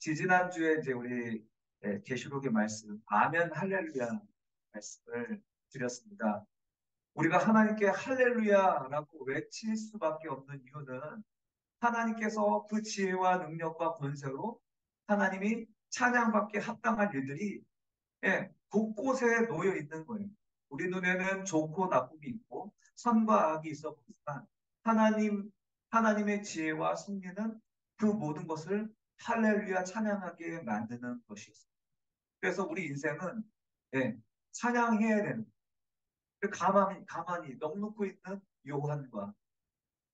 지지난주에 이제 우리 계시록의 말씀, 아멘 할렐루야 말씀을 드렸습니다. 우리가 하나님께 할렐루야라고 외칠 수밖에 없는 이유는 하나님께서 그 지혜와 능력과 권세로 하나님이 찬양받기에 합당한 일들이 곳곳에 놓여 있는 거예요. 우리 눈에는 좋고 나쁨이 있고 선과 악이 있어 보지만 하나님의 지혜와 섭리는 그 모든 것을 할렐루야 찬양하게 만드는 것이었어요. 그래서 우리 인생은 찬양해야 되는 가만히 넋놓고 있는 요한과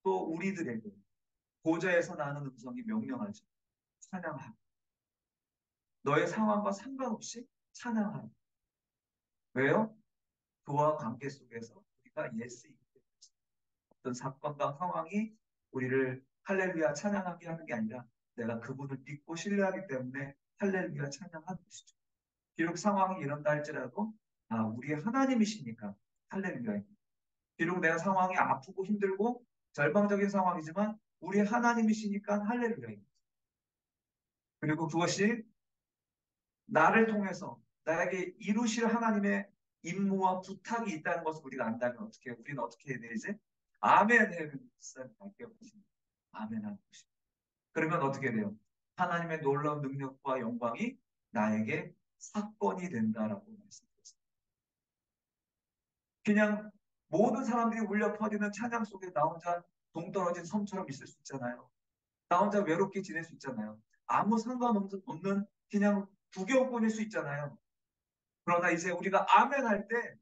또 우리들에게 보좌에서 나는 음성이 명령하죠. 찬양하라. 너의 상황과 상관없이 찬양하라. 왜요? 그와 관계 속에서 우리가 예수 있게 어떤 사건과 상황이 우리를 할렐루야 찬양하게 하는 게 아니라 내가 그분을 믿고 신뢰하기 때문에 할렐루야 찬양하는 것이죠. 비록 상황이 이런다 할지라도 우리 하나님이시니까 할렐루야입니다. 비록 내가 상황이 아프고 힘들고 절망적인 상황이지만 우리 하나님이시니까 할렐루야입니다. 그리고 그것이 나를 통해서 나에게 이루실 하나님의 임무와 부탁이 있다는 것을 우리가 안다면 우리는 어떻게 해야 되지? 아멘 해주면서 맡겨보십니다. 아멘 하는 것입니다. 그러면 어떻게 돼요? 하나님의 놀라운 능력과 영광이 나에게 사건이 된다라고 말씀드렸습니다. 그냥 모든 사람들이 울려 퍼지는 찬양 속에 나 혼자 동떨어진 섬처럼 있을 수 있잖아요. 나 혼자 외롭게 지낼 수 있잖아요. 아무 상관없는 그냥 구경꾼일 수 있잖아요. 그러나 이제 우리가 아멘 할 때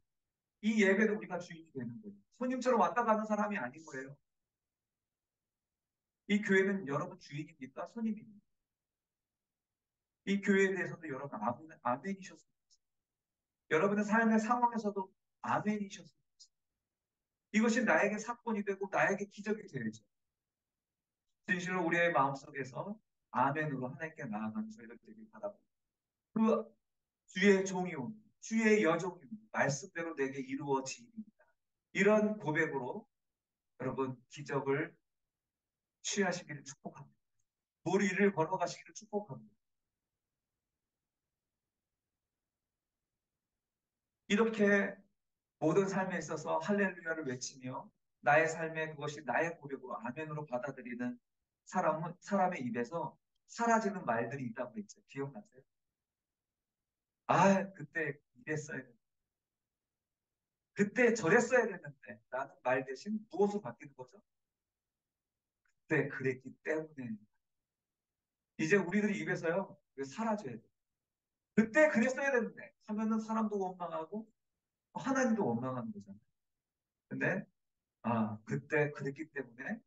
이 예배도 우리가 주인이 되는 거예요. 손님처럼 왔다 가는 사람이 아닌 거예요. 이 교회는 여러분 주인입니까? 손님입니까? 이 교회에 대해서도 여러분 아멘이셨습니다. 여러분의 삶의 상황에서도 아멘이셨습니다. 이것이 나에게 사건이 되고 나에게 기적이 되야죠. 진실로 우리의 마음속에서 아멘으로 하나님께 나아가는 저희들 되길 바랍니다. 그 주의 종이오, 주의 여종이오, 말씀대로 내게 이루어지입니다. 이런 고백으로 여러분 기적을 취하시기를 축복합니다. 물 위를 걸어가시기를 축복합니다. 이렇게 모든 삶에 있어서 할렐루야를 외치며 나의 삶에 그것이 나의 고백으로 아멘으로 받아들이는 사람의 입에서 사라지는 말들이 있다고 했죠. 기억나세요? 그때 이랬어야 했는데, 그때 저랬어야 했는데 라는 말 대신 무엇으로 바뀌는 거죠? 그때 그랬기 때문에. 이제 우리들이 입에서요, 사라져야 돼. 그때 그랬어야 되는데 하면은 사람도 원망하고 하나님도 원망하는 거잖아요. 근데 그때 그랬기 때문에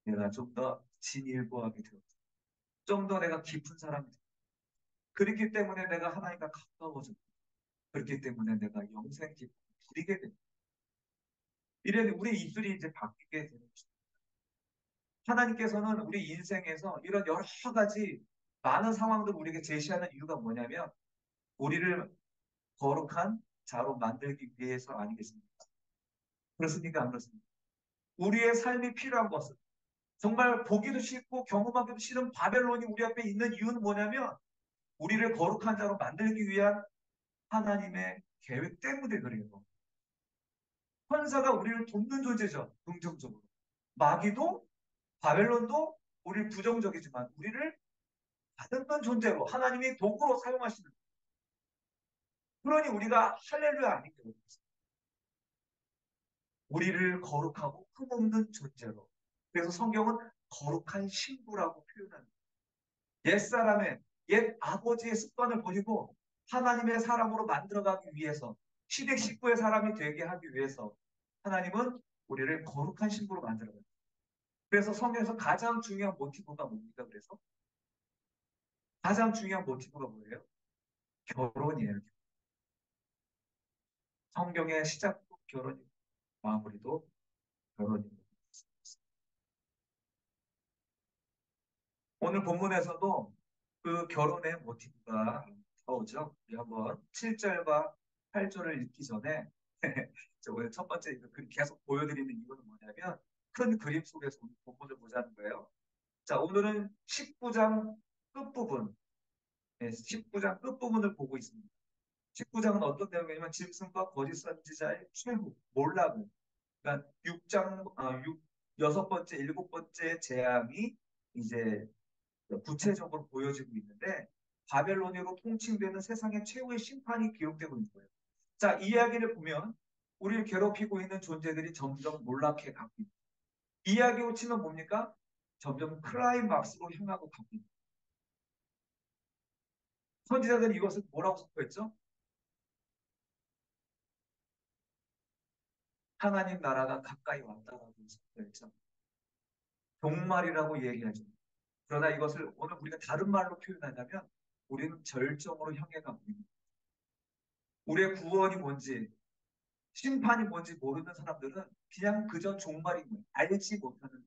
내가 좀 더 진일보하게 되었다. 좀 더 내가 깊은 사람이 되었다. 그렇기 때문에 내가 하나님과 가까워졌다. 그렇기 때문에 내가 영생 기쁨을 누리게 된다. 이래 우리 입술이 이제 바뀌게 되는 것입니다. 하나님께서는 우리 인생에서 이런 여러 가지 많은 상황들을 우리에게 제시하는 이유가 뭐냐면 우리를 거룩한 자로 만들기 위해서 아니겠습니까? 그렇습니까? 안 그렇습니까? 우리의 삶이 필요한 것은 정말 보기도 싫고 경험하기도 싫은 바벨론이 우리 앞에 있는 이유는 뭐냐면 우리를 거룩한 자로 만들기 위한 하나님의 계획 때문에 그래요. 천사가 우리를 돕는 존재죠. 긍정적으로. 마귀도 바벨론도 우리를 부정적이지만 우리를 다듬는 존재로 하나님이 도구로 사용하시는. 그러니 우리가 할렐루야 아니죠. 우리를 거룩하고 흠없는 존재로. 그래서 성경은 거룩한 신부라고 표현합니다. 옛사람의 옛 아버지의 습관을 버리고 하나님의 사람으로 만들어가기 위해서 시댁 식구의 사람이 되게 하기 위해서 하나님은 우리를 거룩한 신부로 만들어요. 그래서 성경에서 가장 중요한 모티브가 뭡니까? 그래서 가장 중요한 모티브가 뭐예요? 결혼이에요. 성경의 시작도 결혼이고 마무리도 결혼입니다. 오늘 본문에서도 그 결혼의 모티브가 나오죠. 우리 한번 7절과 8절을 읽기 전에 오늘 첫 번째 계속 보여드리는 이유는 뭐냐면 큰 그림 속에서 본문을 보자는 거예요. 자, 오늘은 19장 끝부분 19장 끝부분을 보고 있습니다. 19장은 어떤 내용이냐면 짐승과 거짓 선지자의 최후, 몰락을. 그러니까 6번째, 7번째 재앙이 이제 구체적으로 보여지고 있는데 바벨로니아로 통칭되는 세상의 최후의 심판이 기록되고 있는 거예요. 자, 이 이야기를 보면 우리를 괴롭히고 있는 존재들이 점점 몰락해 가고 있다. 이야기로 치면 뭡니까? 점점 클라이막스로 향하고 가고 있다. 선지자들은 이것을 뭐라고 선포했죠? 하나님 나라가 가까이 왔다라고 선포했죠. 종말이라고 얘기하죠. 그러나 이것을 오늘 우리가 다른 말로 표현하자면 우리는 절정으로 향해 가고 있는 거예요. 우리의 구원이 뭔지 심판이 뭔지 모르는 사람들은 그냥 그저 종말인 거예요. 알지 못하는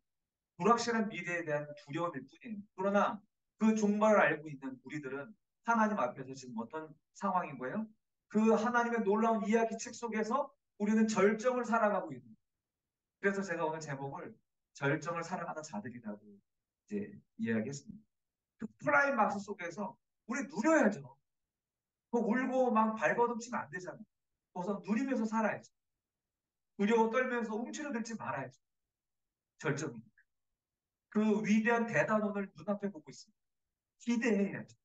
불확실한 미래에 대한 두려움일 뿐이에요. 그러나 그 종말을 알고 있는 우리들은 하나님 앞에서 지금 어떤 상황인 거예요? 그 하나님의 놀라운 이야기 책 속에서 우리는 절정을 살아가고 있는 거예요. 그래서 제가 오늘 제목을 절정을 살아가는 자들이라고 이제 이야기했습니다. 그 클라이막스 속에서 우리 누려야죠. 그 울고 막 발버둥치면 안 되잖아요. 우선 누리면서 살아야죠. 두려워 떨면서 움츠러들지 말아야죠. 절정입니다. 그 위대한 대단원을 눈앞에 보고 있습니다. 기대해야죠.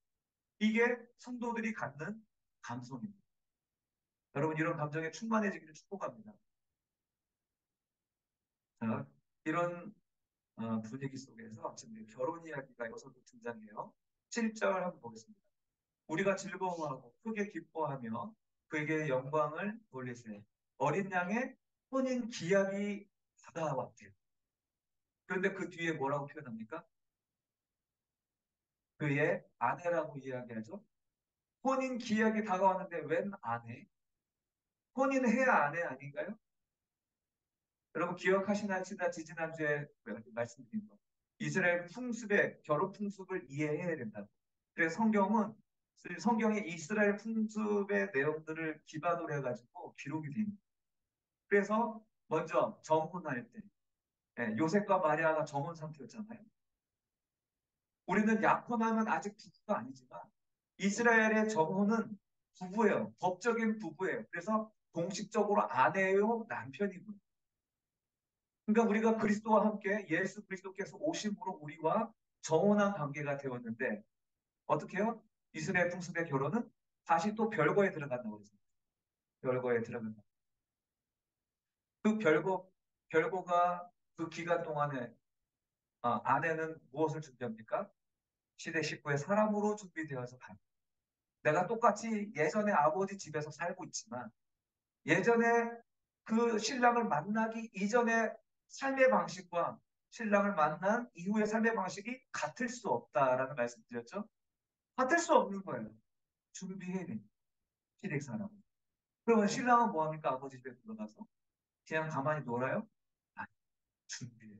이게 성도들이 갖는 감성입니다. 여러분 이런 감정에 충만해지기를 축복합니다. 자, 이런 분위기 속에서 지금 결혼 이야기가 여기서 등장해요. 7절 한번 보겠습니다. 우리가 즐거워하고 크게 기뻐하며 그에게 영광을 돌리세. 어린 양의 혼인 기약이 다가왔대요. 그런데 그 뒤에 뭐라고 표현합니까? 그의 아내라고 이야기하죠. 혼인 기약이 다가왔는데 웬 아내? 혼인해야 아내 아닌가요? 여러분 기억하시나 지지난주에 말씀드린 거. 이스라엘 풍습의 결혼 풍습을 이해해야 된다. 그래서 성경에 이스라엘 풍습의 내용들을 기반으로 해가지고 기록이 됩니다. 그래서 먼저 정혼할 때 요셉과 마리아가 정혼 상태였잖아요. 우리는 약혼하면 아직 부부가 아니지만 이스라엘의 정혼은 부부예요. 법적인 부부예요. 그래서 공식적으로 아내요 남편이고요. 그러니까 우리가 그리스도와 함께 예수 그리스도께서 오심으로 우리와 정혼한 관계가 되었는데 어떻게 해요? 이스라엘 풍습의 결혼은 다시 또 별거에 들어간다고 했습니다. 별거에 들어간다. 그 별거가 그 기간 동안에 아내는 무엇을 준비합니까? 시대 식구의 사람으로 준비되어서 갑니다. 내가 똑같이 예전에 아버지 집에서 살고 있지만 예전에 그 신랑을 만나기 이전의 삶의 방식과 신랑을 만난 이후의 삶의 방식이 같을 수 없다라는 말씀드렸죠. 같을 수 없는 거예요. 준비해야 됩니다. 시댁 사람은. 그러면 신랑은 뭐합니까? 아버지 집에 들어가서 그냥 가만히 놀아요? 아니, 준비해요.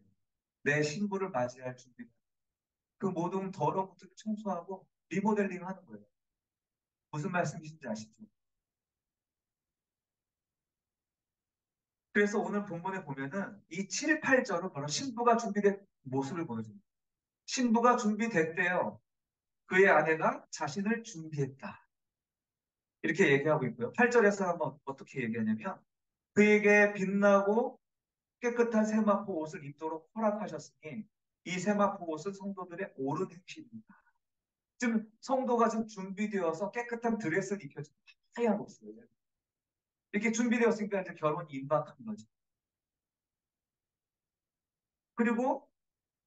내 신부를 맞이할 준비. 그 모든 더러운 것들을 청소하고 리모델링 하는 거예요. 무슨 말씀이신지 아시죠? 그래서 오늘 본문에 보면은 이 7, 8절은 바로 신부가 준비된 모습을 보여줍니다. 신부가 준비됐대요. 그의 아내가 자신을 준비했다. 이렇게 얘기하고 있고요. 8절에서 한번 어떻게 얘기하냐면 그에게 빛나고 깨끗한 세마포 옷을 입도록 허락하셨으니 이 세마포 옷은 성도들의 옳은 행실입니다. 지금 성도가 지금 준비되어서 깨끗한 드레스를 입혀줍니다. 하얀 옷을. 이렇게 준비되었으니까 이제 결혼이 임박한 거죠. 그리고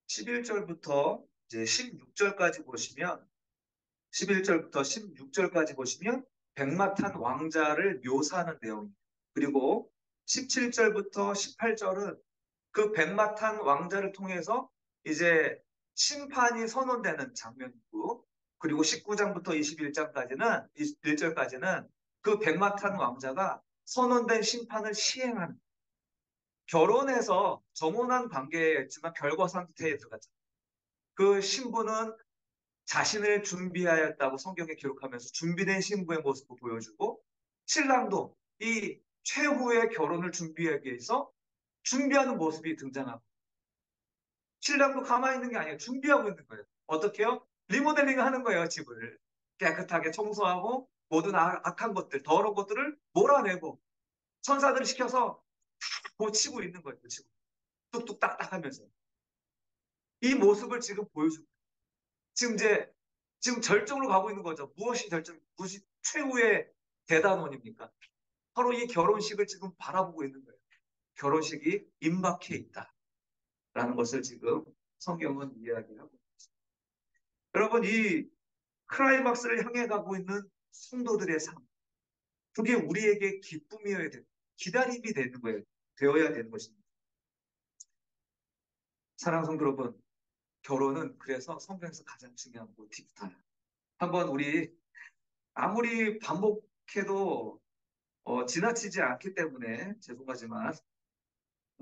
11절부터 이제 16절까지 보시면 11절부터 16절까지 보시면 백마탄 왕자를 묘사하는 내용입니다. 그리고 17절부터 18절은 그 백마탄 왕자를 통해서 이제 심판이 선언되는 장면이고 그리고 19장부터 21장까지는 1절까지는 그 백마탄 왕자가 선언된 심판을 시행하는 결혼해서 정혼한 관계였지만 별거 상태에 들어갔잖아요. 그 신부는 자신을 준비하였다고 성경에 기록하면서 준비된 신부의 모습을 보여주고 신랑도 이 최후의 결혼을 준비하기 위해서 준비하는 모습이 등장하고 신랑도 가만히 있는 게 아니에요. 준비하고 있는 거예요. 어떻게요? 리모델링 하는 거예요, 집을. 깨끗하게 청소하고 모든 악한 것들, 더러운 것들을 몰아내고 천사들을 시켜서 고치고 있는 거예요. 고치고. 뚝뚝 딱딱 하면서. 이 모습을 지금 보여주고 지금 이제 지금 절정으로 가고 있는 거죠. 무엇이 절정, 무엇이 최후의 대단원입니까? 바로 이 결혼식을 지금 바라보고 있는 거예요. 결혼식이 임박해 있다라는 것을 지금 성경은 이야기하고 있습니다. 여러분, 이 클라이막스를 향해 가고 있는 성도들의 삶, 그게 우리에게 기쁨이어야 되고 기다림이 되는 거예요. 되어야 되는 것입니다. 사랑하는 성도 여러분, 결혼은 그래서 성경에서 가장 중요한 모티브다. 한번 우리 아무리 반복해도 지나치지 않기 때문에 죄송하지만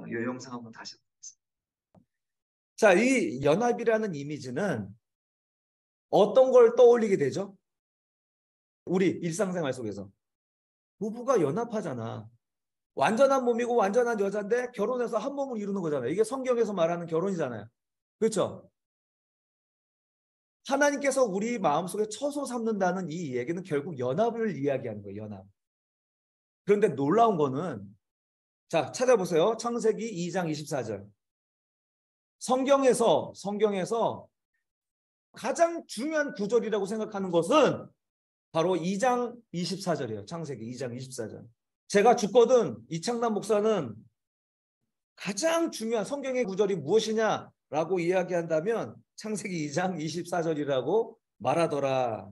이 영상 한번 다시 보겠습니다. 자, 이 연합이라는 이미지는 어떤 걸 떠올리게 되죠? 우리 일상생활 속에서 부부가 연합하잖아. 완전한 몸이고 완전한 여자인데 결혼해서 한 몸을 이루는 거잖아요. 이게 성경에서 말하는 결혼이잖아요. 그렇죠? 하나님께서 우리 마음속에 처소 삼는다는 이 얘기는 결국 연합을 이야기하는 거예요. 연합. 그런데 놀라운 거는 자, 찾아보세요. 창세기 2장 24절. 성경에서 가장 중요한 구절이라고 생각하는 것은 바로 2장 24절이에요. 창세기 2장 24절. 제가 죽거든 이창남 목사는 가장 중요한 성경의 구절이 무엇이냐라고 이야기한다면 창세기 2장 24절이라고 말하더라.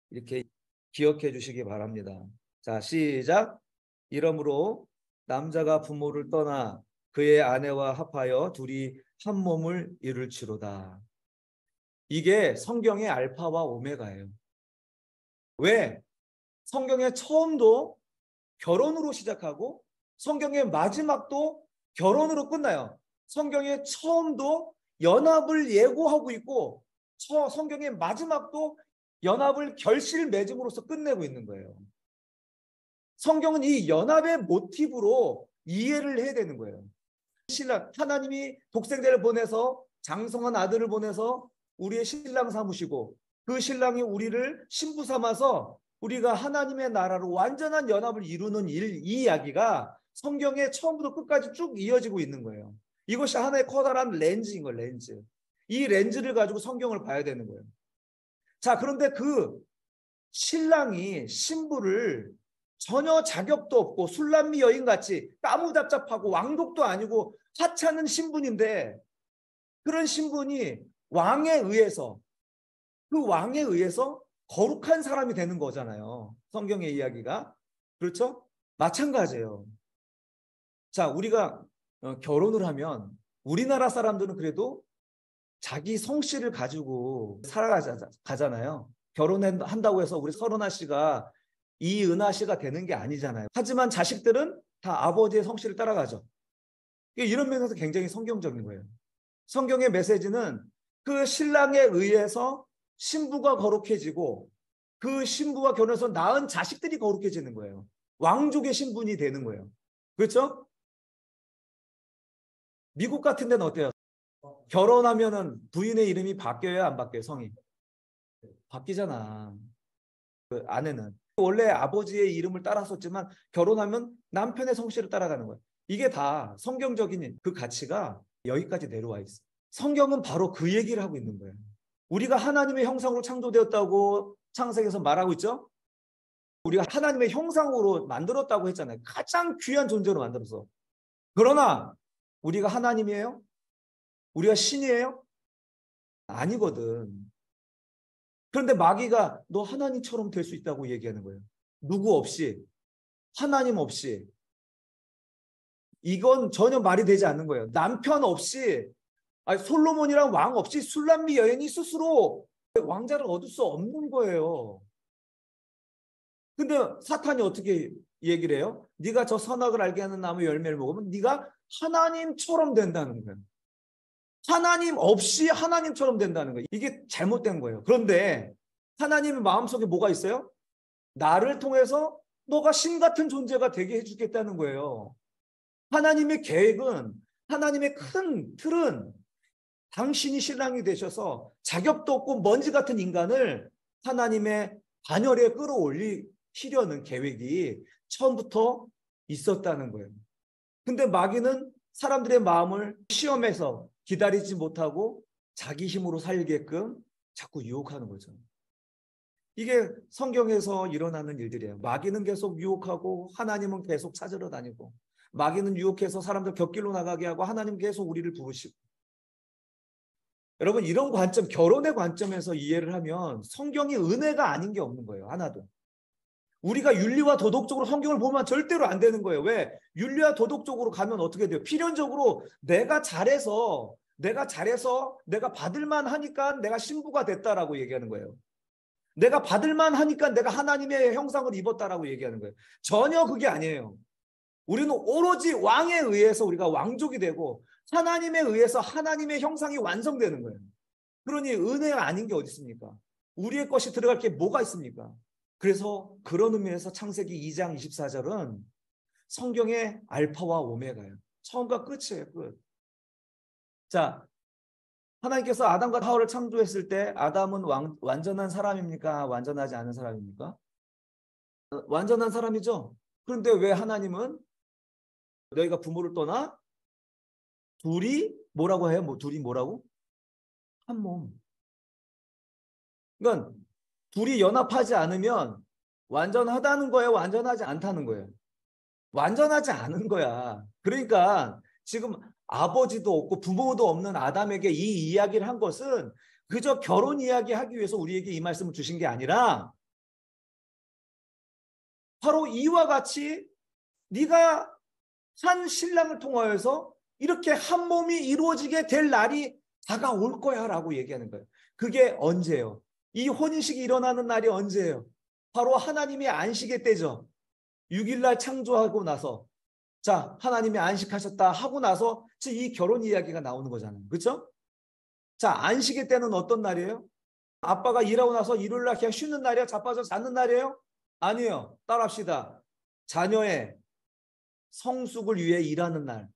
이렇게 기억해 주시기 바랍니다. 자, 시작. 이러므로 남자가 부모를 떠나 그의 아내와 합하여 둘이 한 몸을 이룰지로다. 이게 성경의 알파와 오메가예요. 왜? 성경의 처음도 결혼으로 시작하고 성경의 마지막도 결혼으로 끝나요. 성경의 처음도 연합을 예고하고 있고 성경의 마지막도 연합을 결실 맺음으로써 끝내고 있는 거예요. 성경은 이 연합의 모티브로 이해를 해야 되는 거예요. 신랑, 하나님이 독생자를 보내서 장성한 아들을 보내서 우리의 신랑 삼으시고 그 신랑이 우리를 신부 삼아서 우리가 하나님의 나라로 완전한 연합을 이루는 이 이야기가 성경의 처음부터 끝까지 쭉 이어지고 있는 거예요. 이것이 하나의 커다란 렌즈인 거예요. 렌즈. 이 렌즈를 가지고 성경을 봐야 되는 거예요. 자, 그런데 그 신랑이 신부를 전혀 자격도 없고 술람미 여인같이 까무잡잡하고 왕족도 아니고 하찮은 신분인데 그런 신분이 그 왕에 의해서 거룩한 사람이 되는 거잖아요. 성경의 이야기가. 그렇죠? 마찬가지예요. 자, 우리가 결혼을 하면 우리나라 사람들은 그래도 자기 성씨를 가지고 살아가잖아요. 결혼한다고 해서 우리 설은아 씨가 이은하 씨가 되는 게 아니잖아요. 하지만 자식들은 다 아버지의 성씨를 따라가죠. 이런 면에서 굉장히 성경적인 거예요. 성경의 메시지는 그 신랑에 의해서 신부가 거룩해지고 그 신부와 결혼해서 낳은 자식들이 거룩해지는 거예요. 왕족의 신분이 되는 거예요. 그렇죠? 미국 같은 데는 어때요? 결혼하면은 부인의 이름이 바뀌어요, 안 바뀌어요, 성이? 바뀌잖아. 그 아내는 원래 아버지의 이름을 따랐었지만 결혼하면 남편의 성씨를 따라가는 거예요. 이게 다 성경적인 그 가치가 여기까지 내려와 있어요. 성경은 바로 그 얘기를 하고 있는 거예요. 우리가 하나님의 형상으로 창조되었다고 창세기에서 말하고 있죠. 우리가 하나님의 형상으로 만들었다고 했잖아요. 가장 귀한 존재로 만들어서. 그러나 우리가 하나님이에요? 우리가 신이에요? 아니거든. 그런데 마귀가 너 하나님처럼 될 수 있다고 얘기하는 거예요. 누구 없이, 하나님 없이. 이건 전혀 말이 되지 않는 거예요. 남편 없이, 솔로몬이랑 왕 없이 술람미 여인이 스스로 왕자를 얻을 수 없는 거예요. 근데 사탄이 어떻게 얘기를 해요? 네가 저 선악을 알게 하는 나무 열매를 먹으면 네가 하나님처럼 된다는 거예요. 하나님 없이 하나님처럼 된다는 거예요. 이게 잘못된 거예요. 그런데 하나님의 마음속에 뭐가 있어요? 나를 통해서 너가 신 같은 존재가 되게 해주겠다는 거예요. 하나님의 계획은, 하나님의 큰 틀은 당신이 신랑이 되셔서 자격도 없고 먼지 같은 인간을 하나님의 반열에 끌어올리려는 계획이 처음부터 있었다는 거예요. 근데 마귀는 사람들의 마음을 시험해서 기다리지 못하고 자기 힘으로 살게끔 자꾸 유혹하는 거죠. 이게 성경에서 일어나는 일들이에요. 마귀는 계속 유혹하고 하나님은 계속 찾으러 다니고, 마귀는 유혹해서 사람들 곁길로 나가게 하고 하나님 계속 우리를 부르시고. 여러분, 이런 관점, 결혼의 관점에서 이해를 하면 성경이 은혜가 아닌 게 없는 거예요. 하나도. 우리가 윤리와 도덕적으로 성경을 보면 절대로 안 되는 거예요. 왜? 윤리와 도덕적으로 가면 어떻게 돼요? 필연적으로 내가 잘해서 내가 받을만 하니까 내가 신부가 됐다라고 얘기하는 거예요. 내가 받을만 하니까 내가 하나님의 형상을 입었다라고 얘기하는 거예요. 전혀 그게 아니에요. 우리는 오로지 왕에 의해서 우리가 왕족이 되고 하나님에 의해서 하나님의 형상이 완성되는 거예요. 그러니 은혜가 아닌 게 어디 있습니까? 우리의 것이 들어갈 게 뭐가 있습니까? 그래서 그런 의미에서 창세기 2장 24절은 성경의 알파와 오메가예요. 처음과 끝이에요. 끝. 자, 하나님께서 아담과 하와를 창조했을 때 아담은 완전한 사람입니까? 완전하지 않은 사람입니까? 완전한 사람이죠. 그런데 왜 하나님은 너희가 부모를 떠나 둘이 뭐라고 해요? 둘이 뭐라고? 한 몸. 그러니까 둘이 연합하지 않으면 완전하다는 거예요? 완전하지 않다는 거예요? 완전하지 않은 거야. 그러니까 지금 아버지도 없고 부모도 없는 아담에게 이 이야기를 한 것은 그저 결혼 이야기 하기 위해서 우리에게 이 말씀을 주신 게 아니라 바로 이와 같이 네가 한 신랑을 통하여서 이렇게 한 몸이 이루어지게 될 날이 다가올 거야 라고 얘기하는 거예요. 그게 언제예요? 이 혼인식이 일어나는 날이 언제예요? 바로 하나님의 안식의 때죠. 6일날 창조하고 나서 자 하나님이 안식하셨다 하고 나서 이 결혼 이야기가 나오는 거잖아요. 그렇죠? 자 안식의 때는 어떤 날이에요? 아빠가 일하고 나서 일요일날 그냥 쉬는 날이에요? 자빠져 자는 날이에요? 아니에요. 따라합시다. 자녀의 성숙을 위해 일하는 날.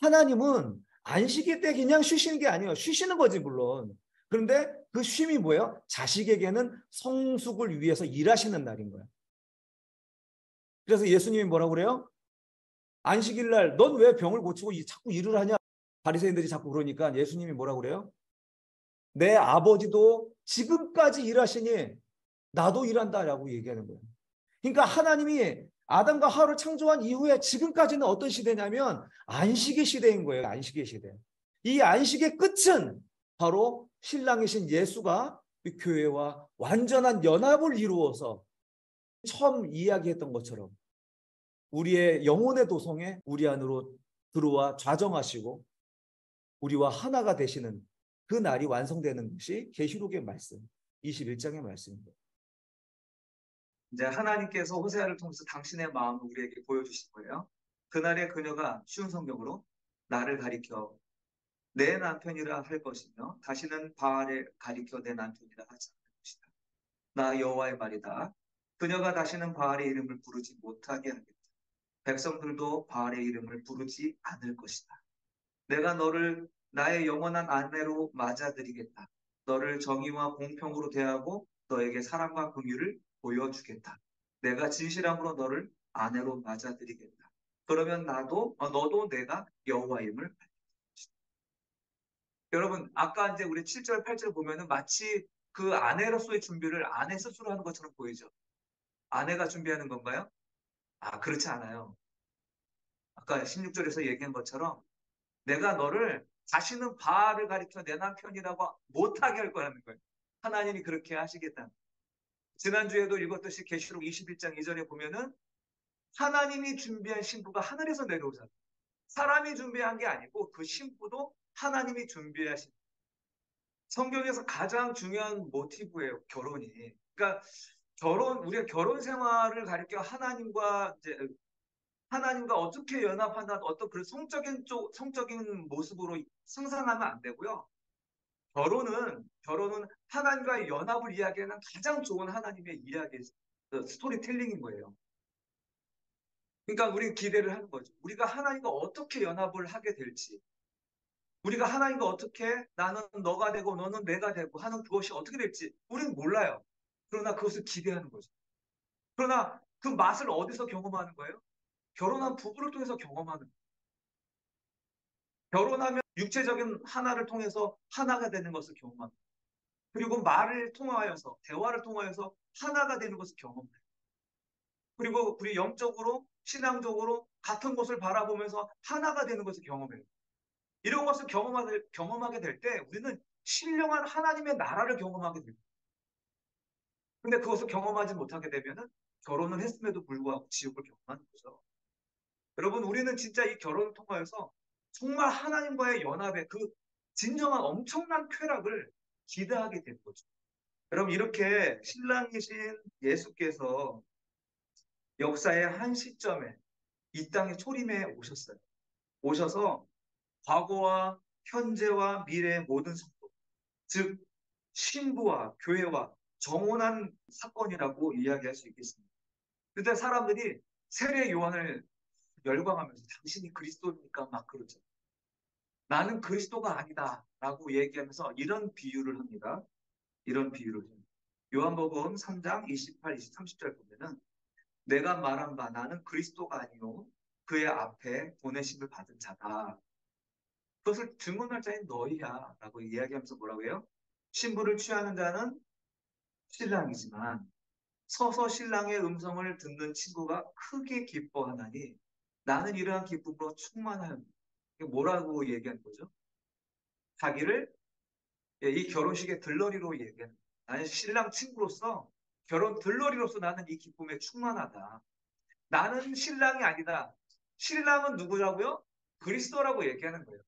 하나님은 안식일 때 그냥 쉬시는 게 아니에요. 쉬시는 거지 물론. 그런데 그 쉼이 뭐예요? 자식에게는 성숙을 위해서 일하시는 날인 거예요. 그래서 예수님이 뭐라고 그래요? 안식일 날 넌 왜 병을 고치고 자꾸 일을 하냐? 바리새인들이 자꾸 그러니까 예수님이 뭐라고 그래요? 내 아버지도 지금까지 일하시니 나도 일한다라고 얘기하는 거예요. 그러니까 하나님이 아담과 하와를 창조한 이후에 지금까지는 어떤 시대냐면 안식의 시대인 거예요. 안식의 시대. 이 안식의 끝은 바로 신랑이신 예수가 교회와 완전한 연합을 이루어서 처음 이야기했던 것처럼 우리의 영혼의 도성에 우리 안으로 들어와 좌정하시고 우리와 하나가 되시는 그 날이 완성되는 것이 계시록의 말씀, 21장의 말씀입니다. 이제 하나님께서 호세아를 통해서 당신의 마음을 우리에게 보여주신 거예요. 그날에 그녀가 쉬운 성경으로 나를 가리켜 내 남편이라 할 것이며 다시는 바알을 가리켜 내 남편이라 하지 않을 것이다. 나 여호와의 말이다. 그녀가 다시는 바알의 이름을 부르지 못하게 하겠다. 백성들도 바알의 이름을 부르지 않을 것이다. 내가 너를 나의 영원한 아내로 맞아들이겠다. 너를 정의와 공평으로 대하고 너에게 사랑과 긍휼을 보여주겠다. 내가 진실함으로 너를 아내로 맞아들이겠다. 그러면 너도 내가 여호와임을 알게 될 것이다. 여러분, 아까 이제 우리 7절, 8절 보면은 마치 그 아내로서의 준비를 아내 스스로 하는 것처럼 보이죠. 아내가 준비하는 건가요? 아, 그렇지 않아요. 아까 16절에서 얘기한 것처럼 내가 너를 다시는 바알을 가리켜 내 남편이라고 못하게 할 거라는 거예요. 하나님이 그렇게 하시겠다. 지난주에도 읽었듯이 계시록 21장 2절에 보면은 하나님이 준비한 신부가 하늘에서 내려오잖아요. 사람이 준비한 게 아니고 그 신부도 하나님이 준비하신 성경에서 가장 중요한 모티브예요. 결혼이. 그러니까 우리가 결혼 생활을 가리켜 하나님과 어떻게 연합한다, 어떤 그런 성적인 모습으로 상상하면 안 되고요. 결혼은 하나님과의 연합을 이야기하는 가장 좋은 하나님의 스토리텔링인 거예요. 그러니까 우리는 기대를 하는 거죠. 우리가 하나님과 어떻게 연합을 하게 될지. 우리가 하나님과 어떻게 나는 너가 되고 너는 내가 되고 하는 그것이 어떻게 될지 우리는 몰라요. 그러나 그것을 기대하는 거죠. 그러나 그 맛을 어디서 경험하는 거예요? 결혼한 부부를 통해서 경험하는 거예요. 결혼하면 육체적인 하나를 통해서 하나가 되는 것을 경험하는 거예요. 그리고 말을 통하여서 대화를 통하여서 하나가 되는 것을 경험해요. 그리고 우리 영적으로 신앙적으로 같은 곳을 바라보면서 하나가 되는 것을 경험해요. 이런 것을 경험하게 될 때 우리는 신령한 하나님의 나라를 경험하게 됩니다. 근데 그것을 경험하지 못하게 되면은 결혼을 했음에도 불구하고 지옥을 경험하는 거죠. 여러분, 우리는 진짜 이 결혼을 통하여서 정말 하나님과의 연합의 그 진정한 엄청난 쾌락을 기대하게 되는 거죠. 여러분, 이렇게 신랑이신 예수께서 역사의 한 시점에 이 땅에 초림해 오셨어요. 오셔서 과거와 현재와 미래의 모든 성도, 즉 신부와 교회와 정혼한 사건이라고 이야기할 수 있겠습니다. 그때 사람들이 세례 요한을 열광하면서 당신이 그리스도입니까? 막 그러죠. 나는 그리스도가 아니다 라고 얘기하면서 이런 비유를 합니다. 이런 비유를 해요. 요한복음 3장 28, 20, 30절 보면은 내가 말한 바 나는 그리스도가 아니요 그의 앞에 보내심을 받은 자다. 그것을 증언할 자인 너희야 라고 이야기하면서 뭐라고 해요? 신부를 취하는 자는 신랑이지만 서서 신랑의 음성을 듣는 친구가 크게 기뻐하나니 나는 이러한 기쁨으로 충만하였다. 이게 뭐라고 얘기하는 거죠? 자기를 이 결혼식의 들러리로 얘기하는 거예요. 나는 신랑 친구로서 결혼 들러리로서 나는 이 기쁨에 충만하다. 나는 신랑이 아니다. 신랑은 누구라고요? 그리스도라고 얘기하는 거예요.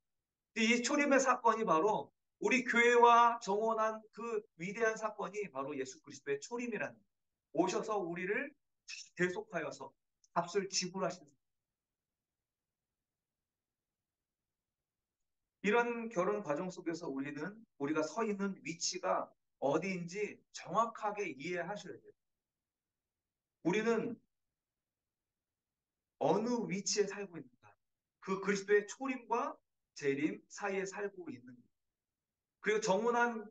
이 초림의 사건이 바로 우리 교회와 정원한 그 위대한 사건이 바로 예수 그리스도의 초림이라는 거예요. 오셔서 우리를 대속하여서 값을 지불하신 이런 결혼 과정 속에서 우리가 서 있는 위치가 어디인지 정확하게 이해하셔야 돼요. 우리는 어느 위치에 살고 있는가? 그 그리스도의 초림과 재림 사이에 살고 있는 거예요. 그리고 정운한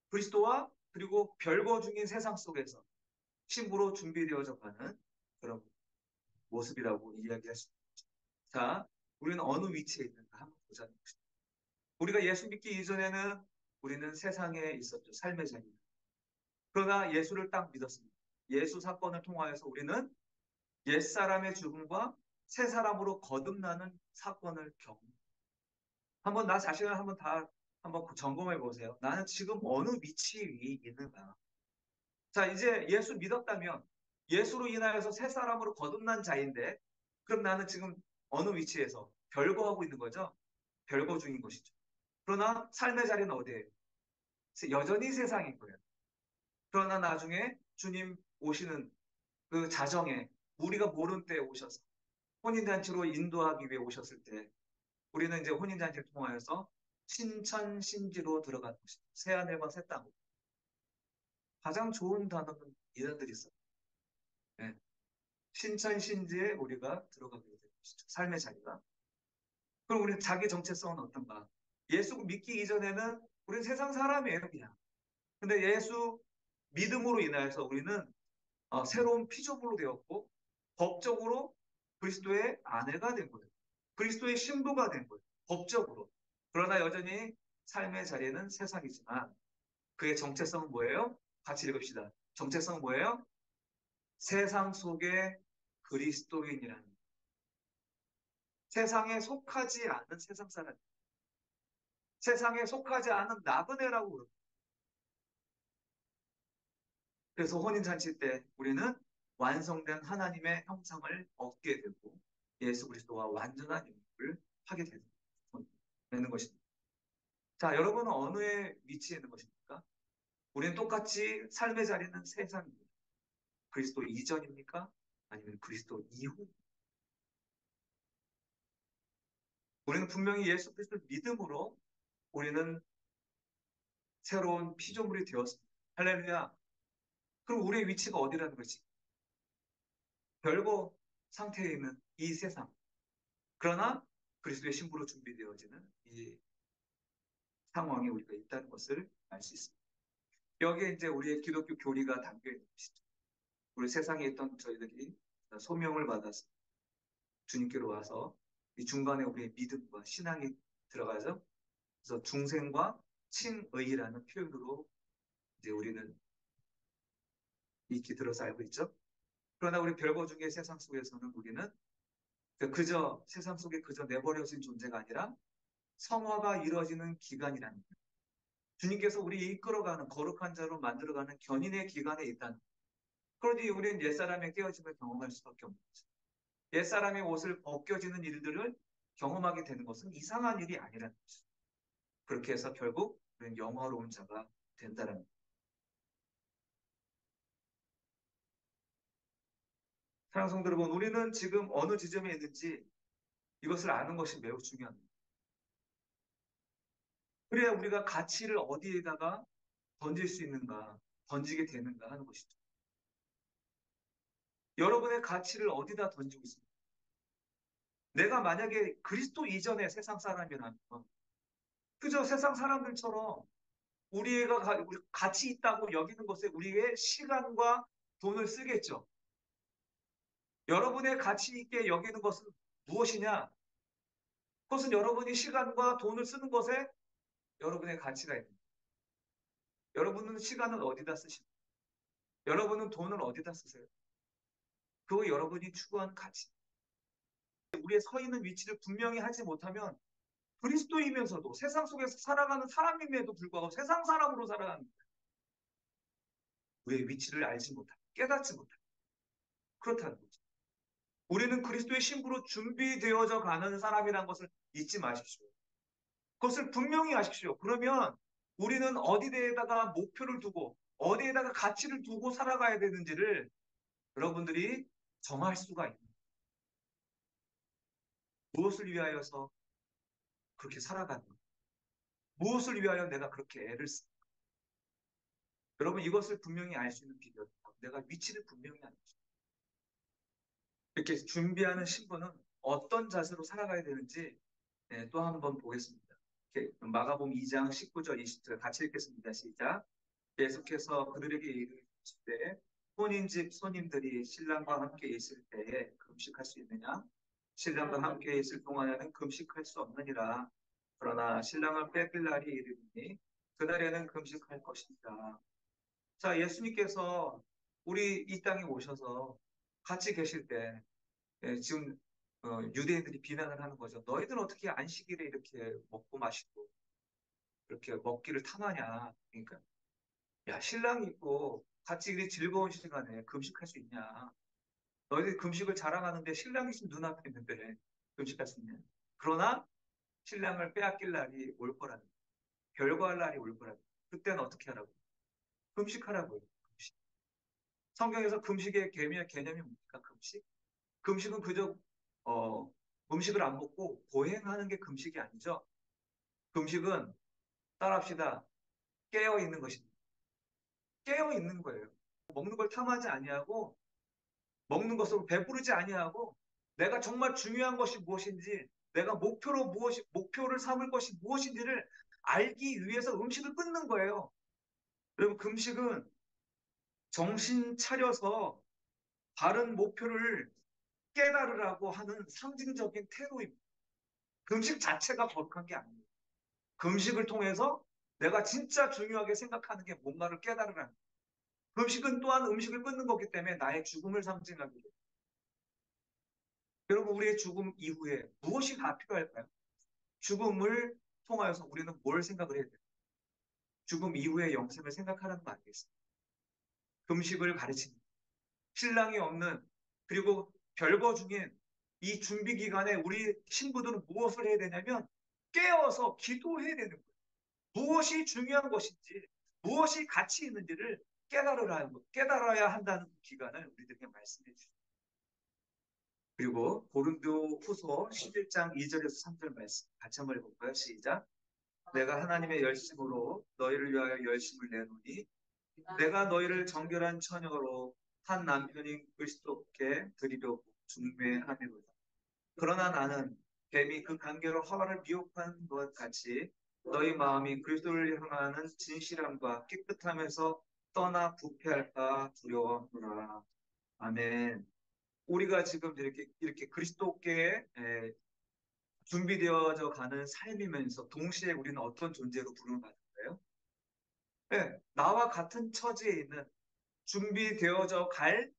그리스도와 그리고 별거 중인 세상 속에서 신부로 준비되어져 가는 그런 모습이라고 이야기할 수 있죠. 자, 우리는 어느 위치에 있는가 한번 보자는 것입니다. 우리가 예수 믿기 이전에는 우리는 세상에 있었죠. 삶의 자유. 그러나 예수를 딱 믿었습니다. 예수 사건을 통하여서 우리는 옛사람의 죽음과 새 사람으로 거듭나는 사건을 경험. 한번 나 자신을 한번 다 한번 점검해 보세요. 나는 지금 어느 위치에 있는가? 자, 이제 예수 믿었다면 예수로 인하여서 새 사람으로 거듭난 자인데 그럼 나는 지금 어느 위치에서 별거하고 있는 거죠? 별거 중인 것이죠. 그러나 삶의 자리는 어디예요? 여전히 세상인 거예요. 그러나 나중에 주님 오시는 그 자정에 우리가 모르는 때에 오셔서 혼인잔치로 인도하기 위해 오셨을 때 우리는 이제 혼인잔치를 통하여서 신천신지로 들어가는 것이죠. 새하늘과 새 땅. 가장 좋은 단어는 이단들이 있어요. 네. 신천신지에 우리가 들어가게 되는 것이죠. 삶의 자리가. 그럼 우리 자기 정체성은 어떤가? 예수 믿기 이전에는 우리는 세상 사람이에요, 그냥. 근데 예수 믿음으로 인하여서 우리는 새로운 피조물로 되었고 법적으로 그리스도의 아내가 된 거예요. 그리스도의 신부가 된 거예요. 법적으로. 그러나 여전히 삶의 자리는 세상이지만 그의 정체성은 뭐예요? 같이 읽읍시다. 정체성은 뭐예요? 세상 속의 그리스도인이라는 거예요. 세상에 속하지 않는 세상 사람. 세상에 속하지 않은 나그네라고 그럽니다. 그래서 혼인잔치 때 우리는 완성된 하나님의 형상을 얻게 되고 예수 그리스도와 완전한 연합을 하게 되는 것입니다. 자, 여러분은 어느 위치에 있는 것입니까? 우리는 똑같이 삶의 자리는 세상입니다. 그리스도 이전입니까? 아니면 그리스도 이후? 우리는 분명히 예수 그리스도를 믿음으로 우리는 새로운 피조물이 되었습니다. 할렐루야. 그럼 우리의 위치가 어디라는 것이? 별거 상태에 있는 이 세상. 그러나 그리스도의 신부로 준비되어지는 이 상황에 우리가 있다는 것을 알 수 있습니다. 여기에 이제 우리의 기독교 교리가 담겨 있는 것이죠. 우리 세상에 있던 저희들이 소명을 받아서 주님께로 와서 이 중간에 우리의 믿음과 신앙이 들어가죠. 그래서 중생과 칭의라는 표현으로 이제 우리는 익히 들어서 알고 있죠. 그러나 우리 별거 중에 세상 속에서는 우리는 그저 세상 속에 그저 내버려진 존재가 아니라 성화가 이루어지는 기간이라는 거예요. 주님께서 우리 이끌어가는 거룩한 자로 만들어가는 견인의 기간에 있다는 거예요. 그러니 우리는 옛사람의 깨어짐을 경험할 수밖에 없는 거죠. 옛사람의 옷을 벗겨지는 일들을 경험하게 되는 것은 이상한 일이 아니라는 거죠. 그렇게 해서 결국 우리는 영화로운 자가 된다는 거예요. 사랑하는 성도 여러분, 우리는 지금 어느 지점에 있는지 이것을 아는 것이 매우 중요합니다. 그래야 우리가 가치를 어디에다가 던질 수 있는가, 던지게 되는가 하는 것이죠. 여러분의 가치를 어디다 던지고 있습니까? 내가 만약에 그리스도 이전의 세상 사람이라면 그저 세상 사람들처럼 우리 가치 있다고 여기는 것에 우리의 시간과 돈을 쓰겠죠. 여러분의 가치 있게 여기는 것은 무엇이냐? 그것은 여러분이 시간과 돈을 쓰는 것에 여러분의 가치가 있습니다. 여러분은 시간을 어디다 쓰십니까? 여러분은 돈을 어디다 쓰세요? 그거 여러분이 추구하는 가치. 우리의 서 있는 위치를 분명히 하지 못하면 그리스도이면서도 세상 속에서 살아가는 사람임에도 불구하고 세상 사람으로 살아가는 우리의 위치를 알지 못하고 깨닫지 못하고 그렇다는 거죠. 우리는 그리스도의 신부로 준비되어져 가는 사람이라는 것을 잊지 마십시오. 그것을 분명히 아십시오. 그러면 우리는 어디에다가 목표를 두고 어디에다가 가치를 두고 살아가야 되는지를 여러분들이 정할 수가 있는 거예요. 무엇을 위하여서 그렇게 살아가는 거예요. 무엇을 위하여 내가 그렇게 애를 쓰는 거예요. 여러분 이것을 분명히 알 수 있는 비결입니다. 내가 위치를 분명히 아는 거죠. 이렇게 준비하는 신부는 어떤 자세로 살아가야 되는지 또 한 번 보겠습니다. 마가복음 2장 19절 20절 같이 읽겠습니다. 시작. 계속해서 그들에게 이르시되 혼인집 손님들이 신랑과 함께 있을 때에 금식할 수 있느냐? 신랑과 함께 있을 동안에는 금식할 수 없느니라. 그러나 신랑을 뺏길 날이 이르니 그날에는 금식할 것이니라. 자, 예수님께서 우리 이 땅에 오셔서 같이 계실 때 지금 유대인들이 비난을 하는 거죠. 너희들 어떻게 안식일에 이렇게 먹고 마시고 이렇게 먹기를 탐하냐. 그러니까 야 신랑이 있고 같이 이렇게 즐거운 시간에 금식할 수 있냐. 너희들 금식을 자랑하는데 신랑이 지금 눈앞에 있는데 금식할 수 있냐. 그러나 신랑을 빼앗길 날이 올 거라는 거예요. 별거할 날이 올 거라는 거예요. 그때는 어떻게 하라고? 금식하라고요. 금식. 성경에서 금식의 개념이 뭡니까? 금식? 금식은 그저 어, 음식을 안 먹고 보행하는 게 금식이 아니죠. 금식은 따라합시다. 깨어 있는 것입니다. 깨어 있는 거예요. 먹는 걸 탐하지 아니하고 먹는 것으로 배부르지 아니하고 내가 정말 중요한 것이 무엇인지 내가 목표를 삼을 것이 무엇인지를 알기 위해서 음식을 끊는 거예요. 여러분 금식은 정신 차려서 바른 목표를 깨달으라고 하는 상징적인 태도입니다. 금식 자체가 거룩한 게 아니에요. 금식을 통해서 내가 진짜 중요하게 생각하는 게 뭔가를 깨달으라는 거예요. 금식은 또한 음식을 끊는 거기 때문에 나의 죽음을 상징하기도 해요. 여러분 우리의 죽음 이후에 무엇이 다 필요할까요? 죽음을 통하여서 우리는 뭘 생각을 해야 돼요? 죽음 이후의 영생을 생각하라는 거 아니겠습니까? 금식을 가르칩니다. 신랑이 없는 그리고 별거 중인 이 준비 기간에 우리 신부들은 무엇을 해야 되냐면 깨어서 기도해야 되는 거예요. 무엇이 중요한 것인지 무엇이 가치 있는지를 깨달아야 한다는 그 기간을 우리들에게 말씀해 주십니다. 그리고 고린도 후서 11장 2절에서 3절 말씀 같이 한번 해볼까요? 시작. 내가 하나님의 열심으로 너희를 위하여 열심을 내노니 내가 너희를 정결한 처녀로 한 남편인 그리스도께 드리려고 중매하노라. 그러나 나는 뱀이 그 관계로 하와를 미혹한 것 같이 너희 마음이 그리스도를 향하는 진실함과 깨끗함에서 떠나 부패할까 두려워하노라. 아멘. 우리가 지금 이렇게 그리스도께 준비되어져 가는 삶이면서 동시에 우리는 어떤 존재로 부름을 받는 거예요? 네, 나와 같은 처지에 있는 준비되어져 갈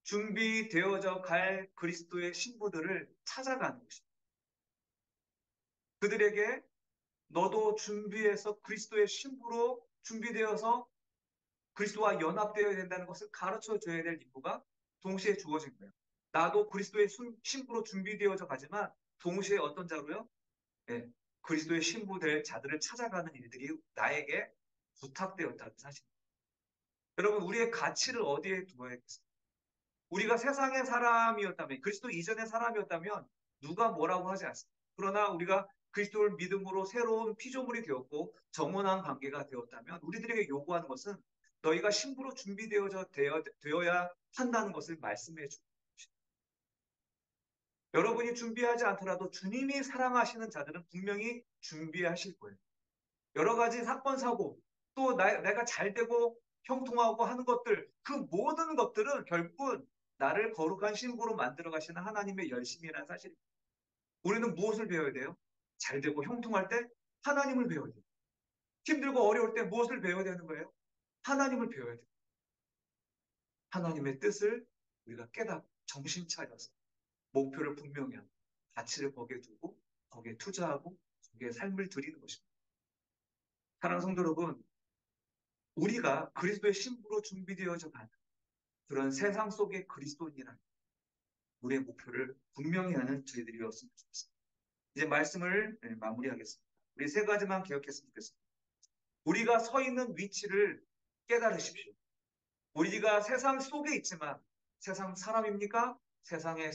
준비되어져 갈 그리스도의 신부들을 찾아가는 것입니다. 그들에게 너도 준비해서 그리스도의 신부로 준비되어서 그리스도와 연합되어야 된다는 것을 가르쳐 줘야 될 임무가 동시에 주어진 거예요. 나도 그리스도의 신부로 준비되어져 가지만 동시에 어떤 자로요? 예, 그리스도의 신부 될 자들을 찾아가는 일들이 나에게 부탁되었다는 사실. 여러분, 우리의 가치를 어디에 두어야겠어요? 우리가 세상의 사람이었다면, 그리스도 이전의 사람이었다면 누가 뭐라고 하지 않습니다. 그러나 우리가 그리스도를 믿음으로 새로운 피조물이 되었고 정원한 관계가 되었다면 우리들에게 요구하는 것은 너희가 신부로 되어야 한다는 것을 말씀해 주는 것입니다. 여러분이 준비하지 않더라도 주님이 사랑하시는 자들은 분명히 준비하실 거예요. 여러 가지 사건, 사고, 또 내가 잘 되고 형통하고 하는 것들, 그 모든 것들은 결국은 나를 거룩한 신부로 만들어 가시는 하나님의 열심이라는 사실입니다. 우리는 무엇을 배워야 돼요? 잘 되고 형통할 때 하나님을 배워야 돼요. 힘들고 어려울 때 무엇을 배워야 되는 거예요? 하나님을 배워야 돼요. 하나님의 뜻을 우리가 깨닫고 정신 차려서 목표를 분명히 하고 가치를 거기에 두고 거기에 투자하고 거기에 삶을 드리는 것입니다. 사랑하는 성도 여러분, 우리가 그리스도의 신부로 준비되어져 가는 그런 세상 속의 그리스도인이라는 우리의 목표를 분명히 하는 저희들이었으면 좋겠습니다. 이제 말씀을 마무리하겠습니다. 우리 세 가지만 기억했으면 좋겠습니다. 우리가 서 있는 위치를 깨달으십시오. 우리가 세상 속에 있지만 세상 사람입니까? 세상에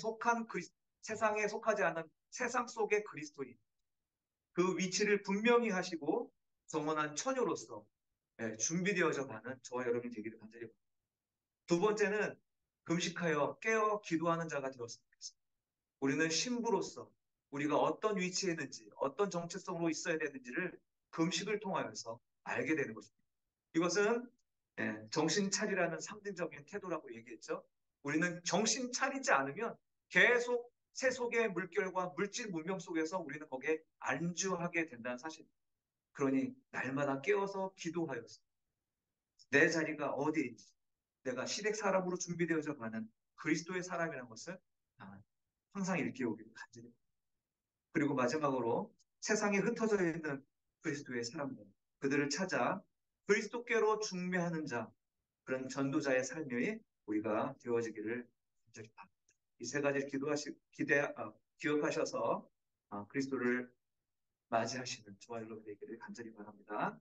속하지 않은 세상 속의 그리스도인. 그 위치를 분명히 하시고 정원한 처녀로서 준비되어져 가는 저와 여러분이 되기를 간절히 바랍니다. 두 번째는 금식하여 깨어 기도하는 자가 되었으면 좋겠습니다. 우리는 신부로서 우리가 어떤 위치에 있는지, 어떤 정체성으로 있어야 되는지를 금식을 통하여서 알게 되는 것입니다. 이것은 정신 차리라는 상징적인 태도라고 얘기했죠. 우리는 정신 차리지 않으면 계속 세속의 물결과 물질 문명 속에서 우리는 거기에 안주하게 된다는 사실입니다. 그러니 날마다 깨어서 기도하여서 내 자리가 어디인지 내가 시댁 사람으로 준비되어져 가는 그리스도의 사람이라는 것을 항상 일깨우기를 간절히. 그리고 마지막으로 세상에 흩어져 있는 그리스도의 사람들, 그들을 찾아 그리스도께로 중매하는 자, 그런 전도자의 삶이 우리가 되어지기를 간절히 바랍니다. 이 세 가지를 기억하셔서 그리스도를 맞이하시는 저와 여러분 되기를 간절히 바랍니다.